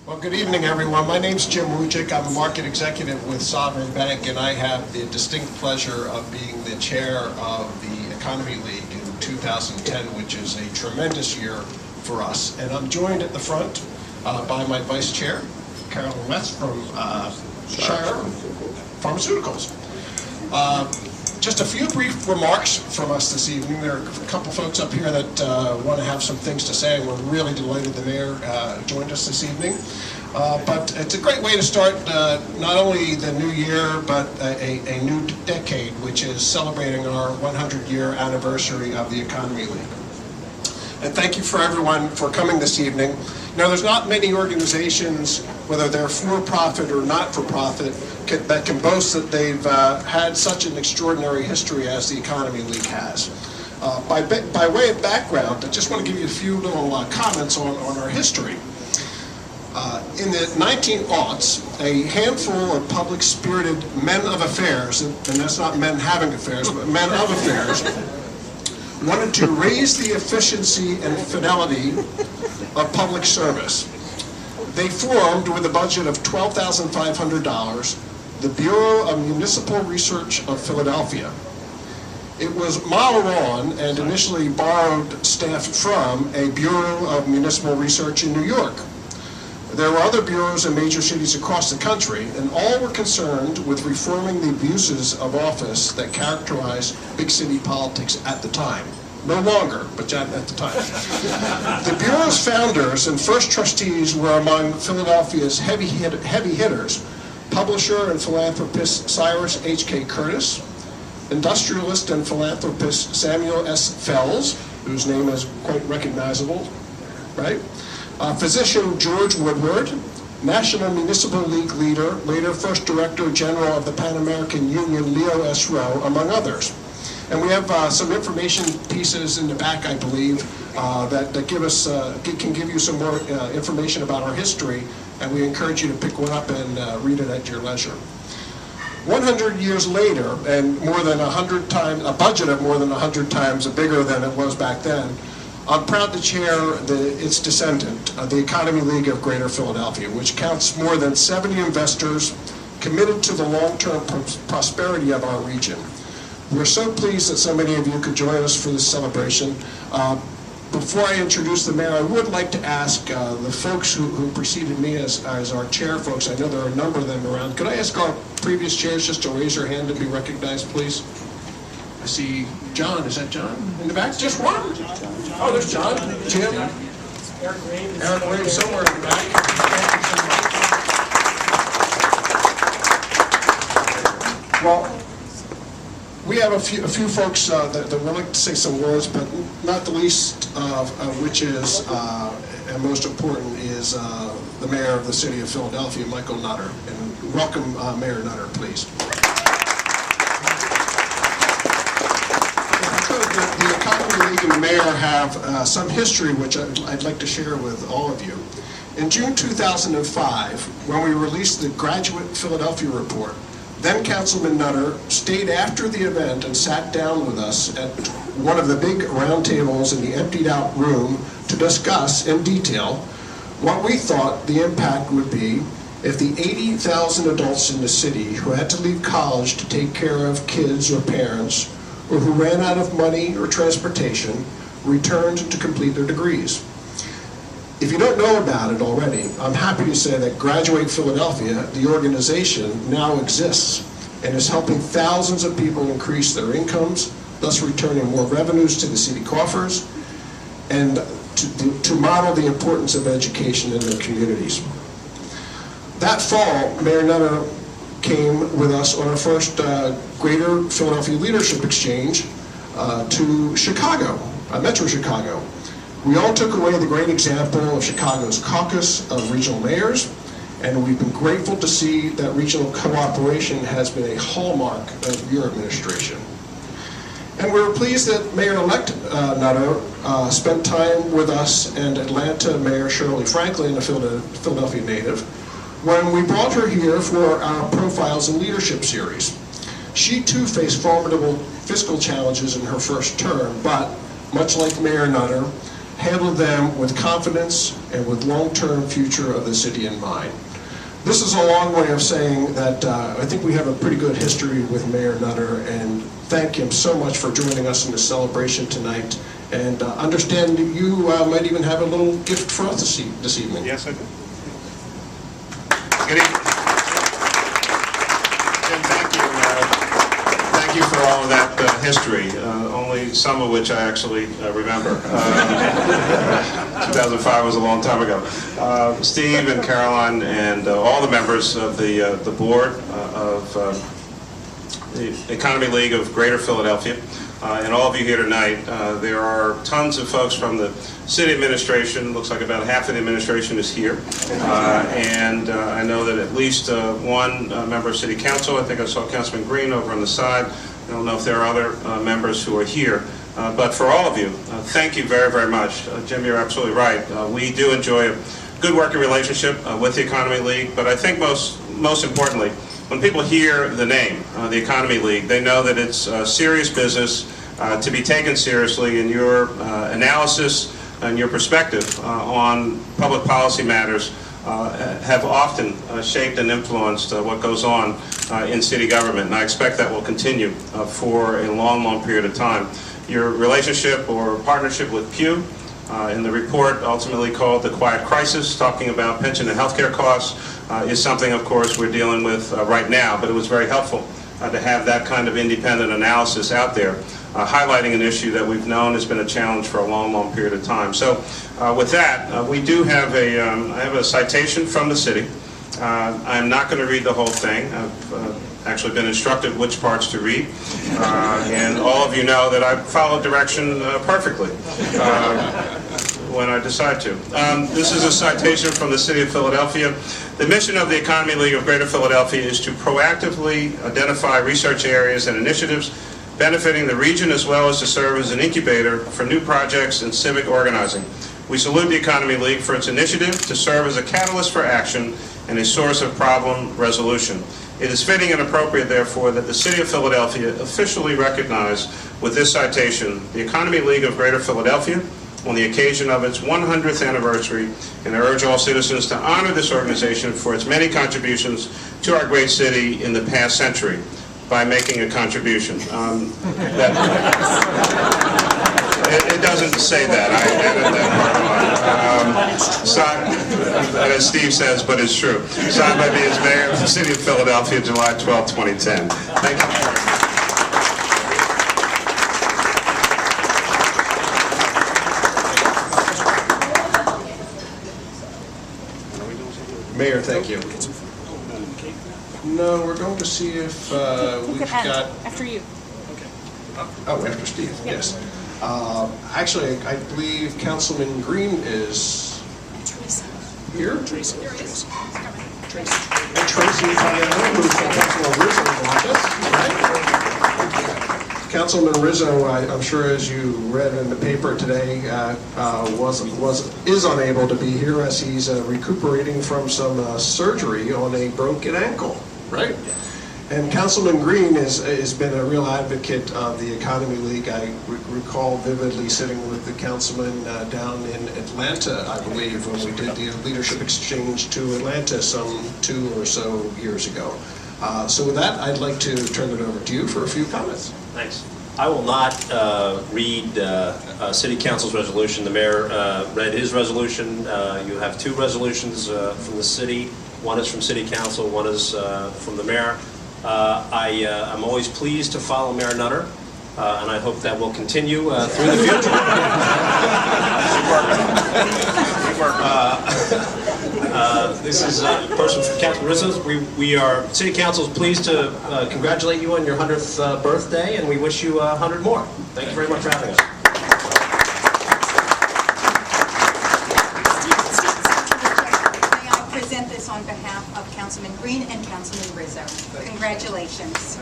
Well, good evening, everyone. My name's Jim Wujcik. I'm a market executive with Sovereign Bank, and I have the distinct pleasure of being the chair of the Economy League in 2010, which is a tremendous year for us. And I'm joined at the front by my vice chair, Carolyn Metz from Shire Pharmaceuticals. Just a few brief remarks from us this evening. There are a couple folks up here that want to have some things to say, and we're really delighted the mayor joined us this evening. But it's a great way to start not only the new year, but a new decade, which is celebrating our 100-year anniversary of the Economy League. And thank you for everyone for coming this evening. Now, there's not many organizations, whether they're for-profit or not-for-profit, that can boast that they've had such an extraordinary history as the Economy League has. By way of background, I just want to give you a few little comments on our history. In the 1900s, a handful of public-spirited men of affairs, and that's not men having affairs, but men of affairs, wanted to raise the efficiency and fidelity of public service. They formed, with a budget of $12,500, the Bureau of Municipal Research of Philadelphia. It was modeled on and initially borrowed staff from a Bureau of Municipal Research in New York. There were other bureaus in major cities across the country, and all were concerned with reforming the abuses of office that characterized big city politics at the time. No longer, but at the time. The Bureau's founders and first trustees were among Philadelphia's heavy hitters, publisher and philanthropist Cyrus H.K. Curtis, industrialist and philanthropist Samuel S. Fells, whose name is quite recognizable, right? Physician George Woodward, National Municipal League leader, later first Director General of the Pan American Union, Leo S. Rowe, among others. And we have some information pieces in the back, I believe, that give us can give you some more information about our history, and we encourage you to pick one up and read it at your leisure. 100 years later, and more than 100 times, a budget of more than 100 times bigger than it was back then, I'm proud to chair its descendant, the Economy League of Greater Philadelphia, which counts more than 70 investors committed to the long-term prosperity of our region. We're so pleased that so many of you could join us for this celebration. Before I introduce the mayor, I would like to ask the folks who preceded me as our chair folks, I know there are a number of them around. Could I ask our previous chairs just to raise their hand and be recognized, please? I see John. Is that John in the back? Just one? Oh, there's John. Jim. Eric Graves somewhere in the back. Well, we have a few folks that would like to say some words, but not the least of which is, and most important, is the mayor of the city of Philadelphia, Michael Nutter. And welcome, Mayor Nutter, please. The Economy League and the mayor have some history which I'd like to share with all of you. In June 2005, when we released the Graduate Philadelphia Report, then Councilman Nutter stayed after the event and sat down with us at one of the big round tables in the emptied out room to discuss in detail what we thought the impact would be if the 80,000 adults in the city who had to leave college to take care of kids or parents, or who ran out of money or transportation, returned to complete their degrees. If you don't know about it already, I'm happy to say that Graduate Philadelphia, the organization, now exists and is helping thousands of people increase their incomes, thus returning more revenues to the city coffers, and to model the importance of education in their communities. That fall, Mayor Nutter came with us on our first Greater Philadelphia Leadership Exchange to Chicago, Metro Chicago. We all took away the great example of Chicago's caucus of regional mayors, and we've been grateful to see that regional cooperation has been a hallmark of your administration. And we're pleased that Mayor-elect Nutter spent time with us and Atlanta Mayor Shirley Franklin, a Philadelphia native, when we brought her here for our Profiles in Leadership series. She too faced formidable fiscal challenges in her first term, but much like Mayor Nutter, handle them with confidence and with long-term future of the city in mind. This is a long way of saying that I think we have a pretty good history with Mayor Nutter, and thank him so much for joining us in this celebration tonight. And understand you might even have a little gift for us this evening. Yes, I do. Good evening. Jim, thank you. Thank you for all of that history, only some of which I actually remember. 2005 was a long time ago. Steve and Caroline and all the members of the board of the Economy League of Greater Philadelphia, and all of you here tonight. There are tons of folks from the city administration. Looks like about half of the administration is here. And I know that at least one member of City Council, I think I saw Councilman Green over on the side. I don't know if there are other members who are here. But for all of you, thank you very, very much. Jim, you're absolutely right. We do enjoy a good working relationship with the Economy League, but I think most importantly, when people hear the name, the Economy League, they know that it's serious business to be taken seriously, and your analysis and your perspective on public policy matters have often shaped and influenced what goes on in city government, and I expect that will continue for a long, long period of time. Your relationship or partnership with Pew in the report ultimately called the Quiet Crisis, talking about pension and healthcare costs, is something, of course, we're dealing with right now, but it was very helpful to have that kind of independent analysis out there, highlighting an issue that we've known has been a challenge for a long, long period of time. So with that, we do have I have a citation from the city. I'm not going to read the whole thing. I've actually been instructed which parts to read, and all of you know that I follow direction perfectly when I decide to. This is a citation from the City of Philadelphia. The mission of the Economy League of Greater Philadelphia is to proactively identify research areas and initiatives benefiting the region, as well as to serve as an incubator for new projects and civic organizing. We salute the Economy League for its initiative to serve as a catalyst for action and a source of problem resolution. It is fitting and appropriate, therefore, that the City of Philadelphia officially recognize with this citation the Economy League of Greater Philadelphia on the occasion of its 100th anniversary, and I urge all citizens to honor this organization for its many contributions to our great city in the past century by making a contribution. It doesn't say that. I added that part on. As Steve says, but it's true. Signed by me as Mayor of the City of Philadelphia, July 12, 2010. Thank you. Mayor, thank you. No, we're going to see if we've got... After you. Oh, after Steve, yes. Actually, I believe Councilman Green is here. Tracy. Here he is. Tracy. And Tracy, who's from Councilman Rizzo's office, right? Councilman Rizzo, I'm sure as you read in the paper today, is unable to be here as he's recuperating from some surgery on a broken ankle, right? And Councilman Green has been a real advocate of the Economy League. I recall vividly sitting with the councilman down in Atlanta, I believe, when we did the leadership exchange to Atlanta some 2 or so years ago. So with that, I'd like to turn it over to you for a few comments. Thanks. I will not read City Council's resolution. The mayor read his resolution. You have 2 resolutions from the city. One is from City Council, one is from the mayor. I'm always pleased to follow Mayor Nutter, and I hope that will continue through the future. This is a person from Councilman Rizzo's. City Council is pleased to congratulate you on your 100th birthday, and we wish you 100 more. Thank you very much for having us. May I present this on behalf of Councilman Green and Councilman Rizzo. Congratulations.